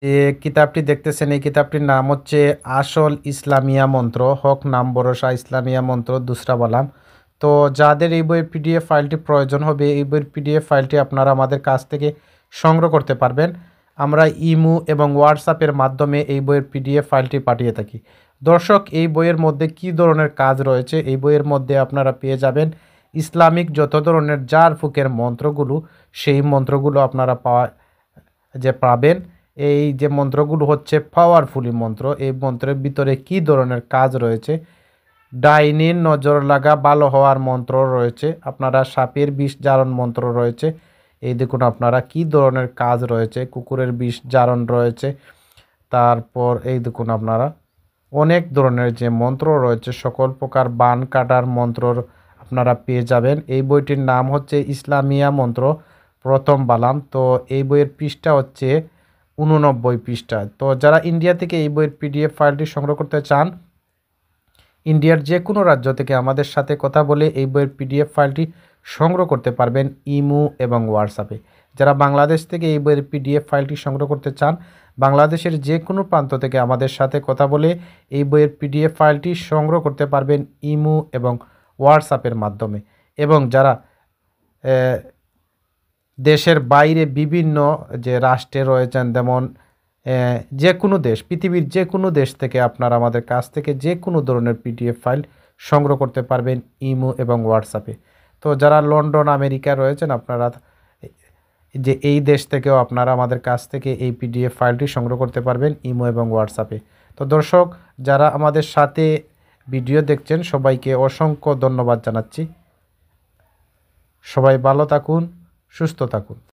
যে কিতাবটি দেখতেছেন এই কিতাবটির নাম হচ্ছে আসল ইসলামিয়া মন্ত্র, হক নাম ভরসা ইসলামিয়া মন্ত্র দুসরা বালাম। তো যাদের এই বইয়ের পিডিএফ ফাইলটি প্রয়োজন হবে, এই বইয়ের পিডিএফ ফাইলটি আপনারা আমাদের কাছ থেকে সংগ্রহ করতে পারবেন। আমরা ইমো এবং হোয়াটসঅ্যাপের মাধ্যমে এই বইয়ের পিডিএফ ফাইলটি পাঠিয়ে থাকি। দর্শক, এই বইয়ের মধ্যে কী ধরনের কাজ রয়েছে, এই বইয়ের মধ্যে আপনারা পেয়ে যাবেন ইসলামিক যত ধরনের জার ফুকের মন্ত্রগুলো, সেই মন্ত্রগুলো আপনারা পাবেন। এই যে মন্ত্রগুলো হচ্ছে পাওয়ারফুলি মন্ত্র। এই মন্ত্রের ভিতরে কি ধরনের কাজ রয়েছে, ডাইনির নজর লাগা ভালো হওয়ার মন্ত্র রয়েছে, আপনারা সাপের বিষ জারণ মন্ত্র রয়েছে। এই দেখুন আপনারা কি ধরনের কাজ রয়েছে, কুকুরের বিষ জারণ রয়েছে। তারপর এই দেখুন আপনারা অনেক ধরনের যে মন্ত্র রয়েছে, সকল প্রকার বান কাটার মন্ত্র আপনারা পেয়ে যাবেন। এই বইটির নাম হচ্ছে ইসলামিয়া মন্ত্র প্রথম বালাম। তো এই বইয়ের পৃষ্ঠা হচ্ছে 89 পৃষ্ঠা। তো যারা ইন্ডিয়া থেকে এই বইয়ের পিডিএফ ফাইলটি সংগ্রহ করতে চান, ইন্ডিয়ার যে কোনো রাজ্য থেকে আমাদের সাথে কথা বলে এই বইয়ের পিডিএফ ফাইলটি সংগ্রহ করতে পারবেন ইমো এবং হোয়াটসঅ্যাপে। যারা বাংলাদেশ থেকে এই বইয়ের পিডিএফ ফাইলটি সংগ্রহ করতে চান, বাংলাদেশের যে কোনো প্রান্ত থেকে আমাদের সাথে কথা বলে এই বইয়ের পিডিএফ ফাইলটি সংগ্রহ করতে পারবেন ইমো এবং হোয়াটসঅ্যাপের মাধ্যমে। এবং যারা দেশের বাইরে বিভিন্ন যে রাষ্ট্রে রয়েছেন, যেমন যে কোনো দেশ, পৃথিবীর যে কোনো দেশ থেকে আপনারা আমাদের কাছ থেকে যে কোনো ধরনের পিডিএফ ফাইল সংগ্রহ করতে পারবেন ইমো এবং হোয়াটসঅ্যাপে। তো যারা লন্ডন আমেরিকা রয়েছেন, আপনারা যে এই দেশ থেকেও আপনারা আমাদের কাছ থেকে এই পিডিএফ ফাইলটি সংগ্রহ করতে পারবেন ইমো এবং হোয়াটসঅ্যাপে। তো দর্শক, যারা আমাদের সাথে ভিডিও দেখছেন সবাইকে অসংখ্য ধন্যবাদ জানাচ্ছি। সবাই ভালো থাকুন, সুস্থ থাকুন।